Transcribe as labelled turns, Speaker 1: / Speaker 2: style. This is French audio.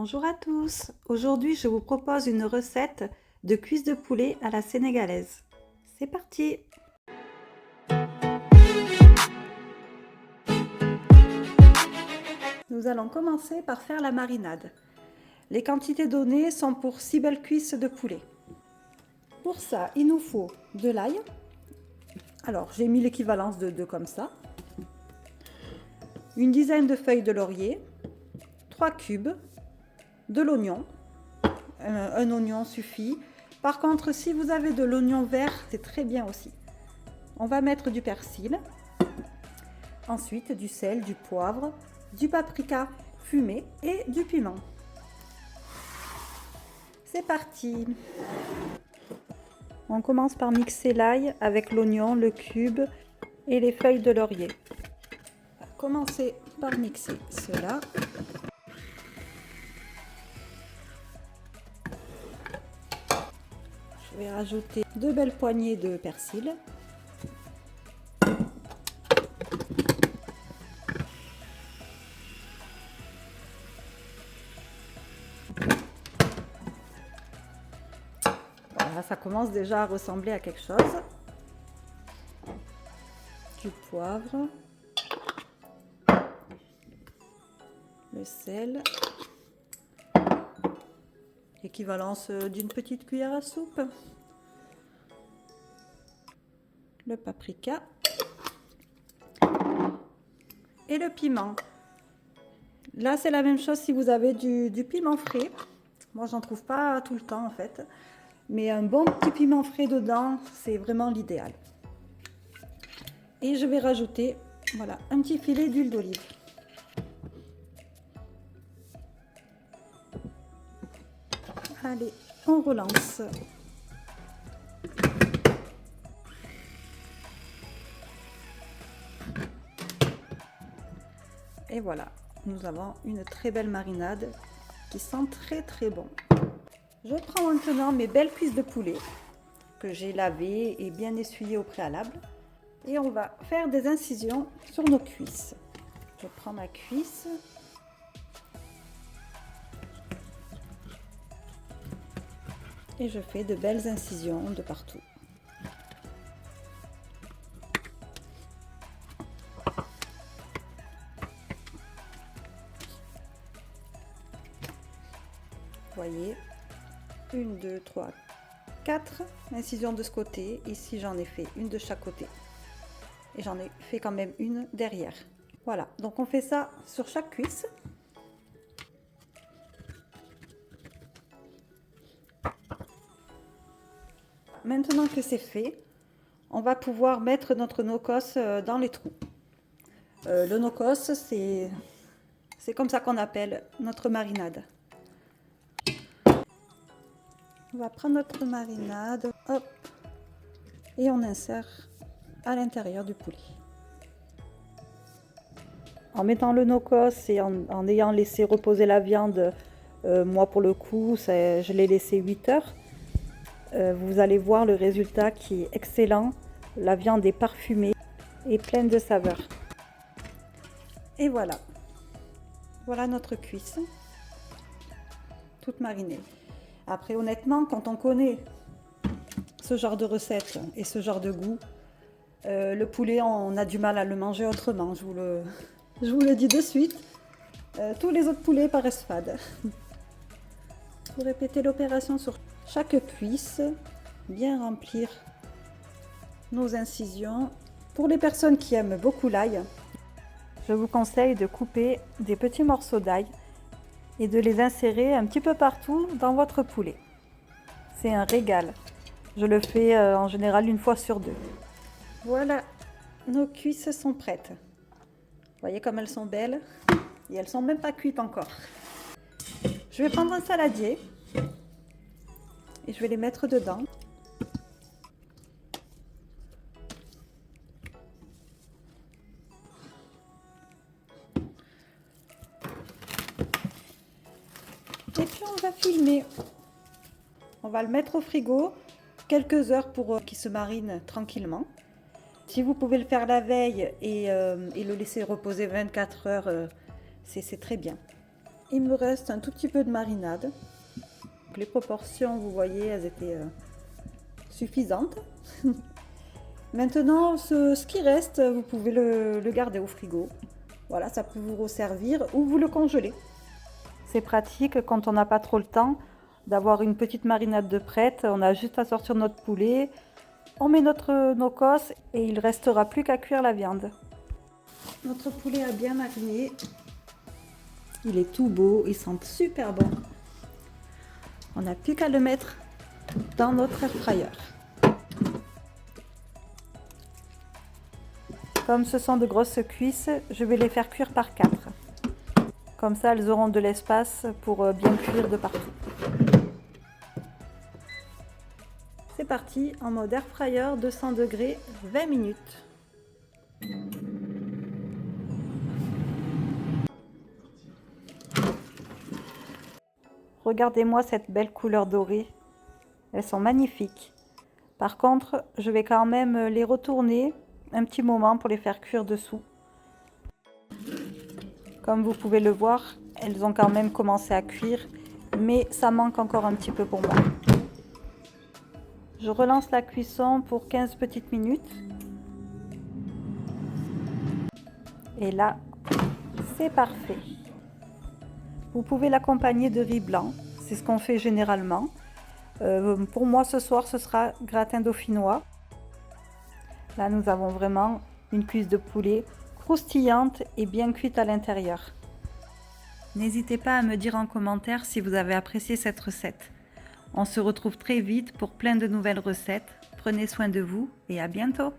Speaker 1: Bonjour à tous, aujourd'hui je vous propose une recette de cuisses de poulet à la sénégalaise. C'est parti! Nous allons commencer par faire la marinade. Les quantités données sont pour 6 belles cuisses de poulet. Pour ça, il nous faut de l'ail. Alors j'ai mis l'équivalence de 2 comme ça. Une dizaine de feuilles de laurier, 3 cubes, de l'oignon. Un oignon suffit. Par contre, si vous avez de l'oignon vert, c'est très bien aussi. On va mettre du persil, ensuite du sel, du poivre, du paprika fumé et du piment. C'est parti! On commence par mixer l'ail avec l'oignon, le cube et les feuilles de laurier. On va commencer par mixer cela. Je vais rajouter 2 belles poignées de persil. Voilà, ça commence déjà à ressembler à quelque chose. Du poivre, le sel, équivalence d'une petite cuillère à soupe, le paprika et le piment. Là, c'est la même chose si vous avez du piment frais. Moi, j'en trouve pas tout le temps en fait. Mais un bon petit piment frais dedans, c'est vraiment l'idéal. Et je vais rajouter, voilà, un petit filet d'huile d'olive. Allez, on relance. Et voilà, nous avons une très belle marinade qui sent très très bon. Je prends maintenant mes belles cuisses de poulet que j'ai lavées et bien essuyées au préalable. Et on va faire des incisions sur nos cuisses. Je prends ma cuisse. Et je fais de belles incisions de partout. Vous voyez, 1, 2, 3, 4 incisions de ce côté. Ici, j'en ai fait une de chaque côté. Et j'en ai fait quand même une derrière. Voilà, donc on fait ça sur chaque cuisse. Maintenant que c'est fait, on va pouvoir mettre notre no-cos dans les trous. Le no-cos, c'est comme ça qu'on appelle notre marinade. On va prendre notre marinade, hop, et on insère à l'intérieur du poulet. En mettant le no-cos et en ayant laissé reposer la viande, moi pour le coup, je l'ai laissé 8 heures. Vous allez voir le résultat qui est excellent. La viande est parfumée et pleine de saveurs. Et voilà. Voilà notre cuisse, toute marinée. Après, honnêtement, quand on connaît ce genre de recette et ce genre de goût, le poulet, on a du mal à le manger autrement. Je vous le dis de suite. Tous les autres poulets paraissent fades. Vous répétez l'opération sur chaque cuisse, bien remplir nos incisions. Pour les personnes qui aiment beaucoup l'ail, je vous conseille de couper des petits morceaux d'ail et de les insérer un petit peu partout dans votre poulet. C'est un régal. Je le fais en général une fois sur 2. Voilà, nos cuisses sont prêtes. Vous voyez comme elles sont belles et elles sont même pas cuites encore. Je vais prendre un saladier et je vais les mettre dedans. Et puis on va filmer. On va le mettre au frigo quelques heures pour qu'il se marine tranquillement. Si vous pouvez le faire la veille et le laisser reposer 24 heures, c'est très bien. Il me reste un tout petit peu de marinade. Les proportions, vous voyez, elles étaient suffisantes. Maintenant, ce qui reste, vous pouvez le garder au frigo. Voilà, ça peut vous resservir ou vous le congeler. C'est pratique quand on n'a pas trop le temps d'avoir une petite marinade de prête. On a juste à sortir notre poulet, on met notre no-cost et il ne restera plus qu'à cuire la viande. Notre poulet a bien mariné. Il est tout beau, il sent super bon. On n'a plus qu'à le mettre dans notre air fryer. Comme ce sont de grosses cuisses, je vais les faire cuire par 4. Comme ça, elles auront de l'espace pour bien cuire de partout. C'est parti, en mode air fryer, 200 degrés, 20 minutes. Regardez-moi cette belle couleur dorée. Elles sont magnifiques. Par contre, je vais quand même les retourner un petit moment pour les faire cuire dessous. Comme vous pouvez le voir, elles ont quand même commencé à cuire, mais ça manque encore un petit peu pour moi. Je relance la cuisson pour 15 petites minutes. Et là, c'est parfait. Vous pouvez l'accompagner de riz blanc, c'est ce qu'on fait généralement. Pour moi ce soir ce sera gratin dauphinois. Là nous avons vraiment une cuisse de poulet croustillante et bien cuite à l'intérieur. N'hésitez pas à me dire en commentaire si vous avez apprécié cette recette. On se retrouve très vite pour plein de nouvelles recettes. Prenez soin de vous et à bientôt!